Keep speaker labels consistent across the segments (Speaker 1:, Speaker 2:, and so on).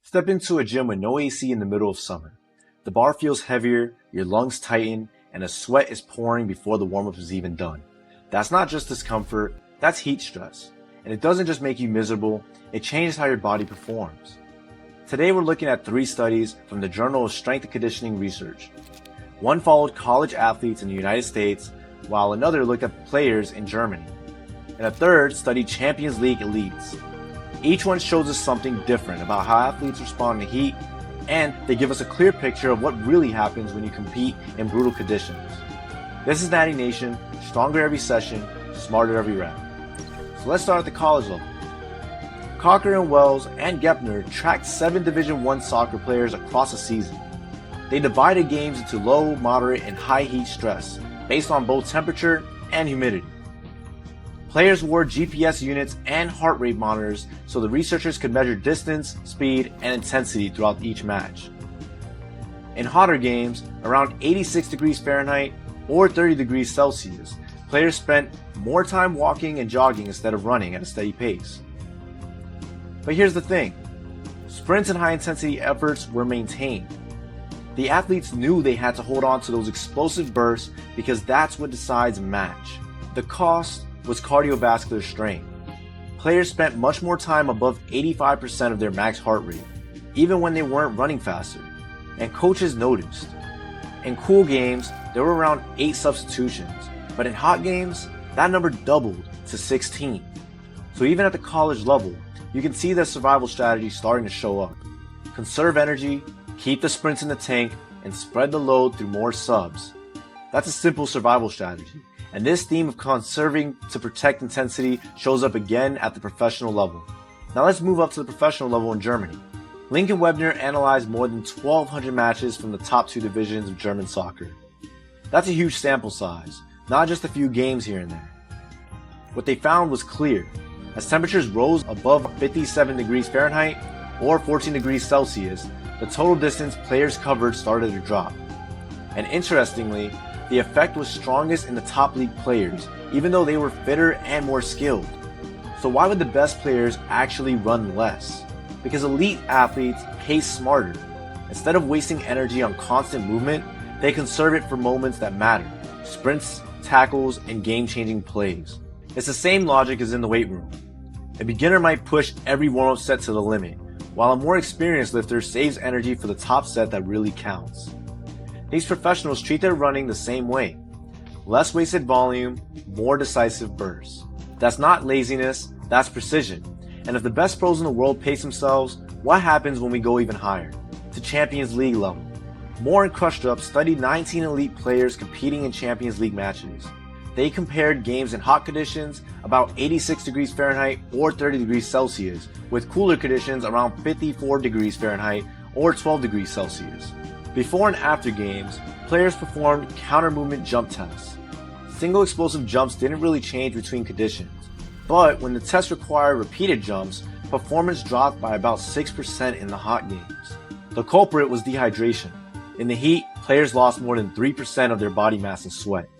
Speaker 1: Step into a gym with no AC in the middle of summer. The bar feels heavier, your lungs tighten, and a sweat is pouring before the warm-up is even done. That's not just discomfort, that's heat stress. And it doesn't just make you miserable, it changes how your body performs. Today we're looking at 3 studies from the Journal of Strength and Conditioning Research. One followed college athletes in the United States, while another looked at players in Germany. And a third studied Champions League elites. Each one shows us something different about how athletes respond to heat, and they give us a clear picture of what really happens when you compete in brutal conditions. This is Natty Nation, stronger every session, smarter every rep. So let's start at the college level. Cocker and Wells and Gepner tracked 7 Division I soccer players across a season. They divided games into low, moderate, and high heat stress based on both temperature and humidity. Players wore GPS units and heart rate monitors so the researchers could measure distance, speed, and intensity throughout each match. In hotter games, around 86 degrees Fahrenheit or 30 degrees Celsius, players spent more time walking and jogging instead of running at a steady pace. But here's the thing, sprints and high-intensity efforts were maintained. The athletes knew they had to hold on to those explosive bursts because that's what decides a match. The cost was cardiovascular strain. Players spent much more time above 85% of their max heart rate, even when they weren't running faster, and coaches noticed. In cool games, there were around 8 substitutions, but in hot games, that number doubled to 16. So even at the college level, you can see the survival strategy starting to show up. Conserve energy, keep the sprints in the tank, and spread the load through more subs. That's a simple survival strategy. And this theme of conserving to protect intensity shows up again at the professional level. Now let's move up to the professional level in Germany. Lincoln Webner analyzed more than 1,200 matches from the top 2 divisions of German soccer. That's a huge sample size, not just a few games here and there. What they found was clear. As temperatures rose above 57 degrees Fahrenheit or 14 degrees Celsius, the total distance players covered started to drop. And interestingly, the effect was strongest in the top league players, even though they were fitter and more skilled. So why would the best players actually run less? Because elite athletes pace smarter. Instead of wasting energy on constant movement, they conserve it for moments that matter. Sprints, tackles, and game-changing plays. It's the same logic as in the weight room. A beginner might push every warm-up set to the limit, while a more experienced lifter saves energy for the top set that really counts. These professionals treat their running the same way. Less wasted volume, more decisive bursts. That's not laziness, that's precision. And if the best pros in the world pace themselves, what happens when we go even higher? To Champions League level. Moore and Krustrup studied 19 elite players competing in Champions League matches. They compared games in hot conditions, about 86 degrees Fahrenheit or 30 degrees Celsius, with cooler conditions around 54 degrees Fahrenheit or 12 degrees Celsius. Before and after games, players performed counter-movement jump tests. Single explosive jumps didn't really change between conditions, but when the test required repeated jumps, performance dropped by about 6% in the hot games. The culprit was dehydration. In the heat, players lost more than 3% of their body mass in sweat.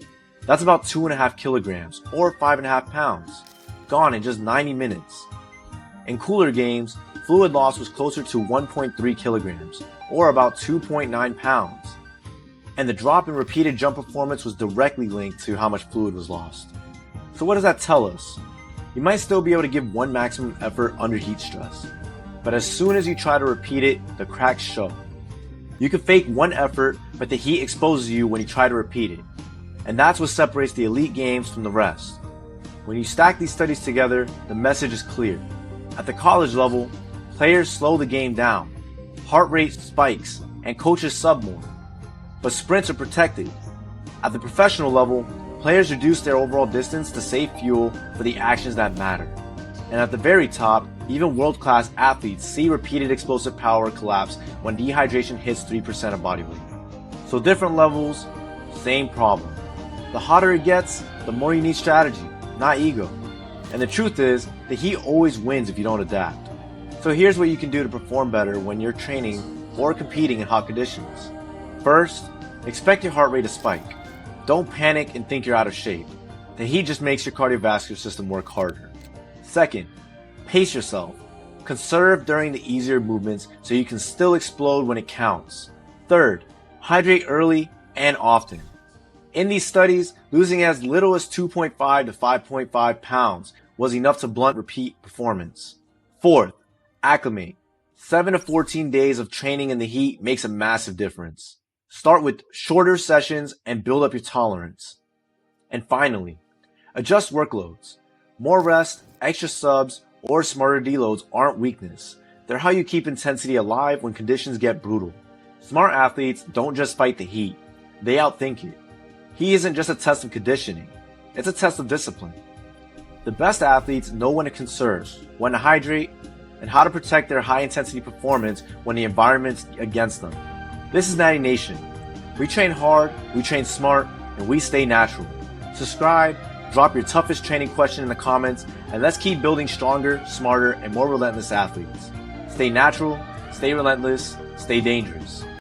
Speaker 1: That's about 2.5 kilograms or 5.5 pounds, gone in just 90 minutes. In cooler games, fluid loss was closer to 1.3 kilograms, or about 2.9 pounds. And the drop in repeated jump performance was directly linked to how much fluid was lost. So what does that tell us? You might still be able to give one maximum effort under heat stress, but as soon as you try to repeat it, the cracks show. You can fake one effort, but the heat exposes you when you try to repeat it. And that's what separates the elite games from the rest. When you stack these studies together, the message is clear. At the college level, players slow the game down. Heart rate spikes, and coaches sub more. But sprints are protected. At the professional level, players reduce their overall distance to save fuel for the actions that matter. And at the very top, even world-class athletes see repeated explosive power collapse when dehydration hits 3% of body weight. So different levels, same problem. The hotter it gets, the more you need strategy, not ego. And the truth is, the heat always wins if you don't adapt. So here's what you can do to perform better when you're training or competing in hot conditions. First, expect your heart rate to spike. Don't panic and think you're out of shape. The heat just makes your cardiovascular system work harder. Second, pace yourself. Conserve during the easier movements so you can still explode when it counts. Third, hydrate early and often. In these studies, losing as little as 2.5 to 5.5 pounds was enough to blunt repeat performance. Fourth, acclimate. 7 to 14 days of training in the heat makes a massive difference. Start with shorter sessions and build up your tolerance. And finally, adjust workloads. More rest, extra subs, or smarter deloads aren't weakness. They're how you keep intensity alive when conditions get brutal. Smart athletes don't just fight the heat, they outthink it. Heat isn't just a test of conditioning, it's a test of discipline. The best athletes know when to conserve, when to hydrate, and how to protect their high-intensity performance when the environment's against them. This is Natty Nation. We train hard, we train smart, and we stay natural. Subscribe, drop your toughest training question in the comments, and let's keep building stronger, smarter, and more relentless athletes. Stay natural, stay relentless, stay dangerous.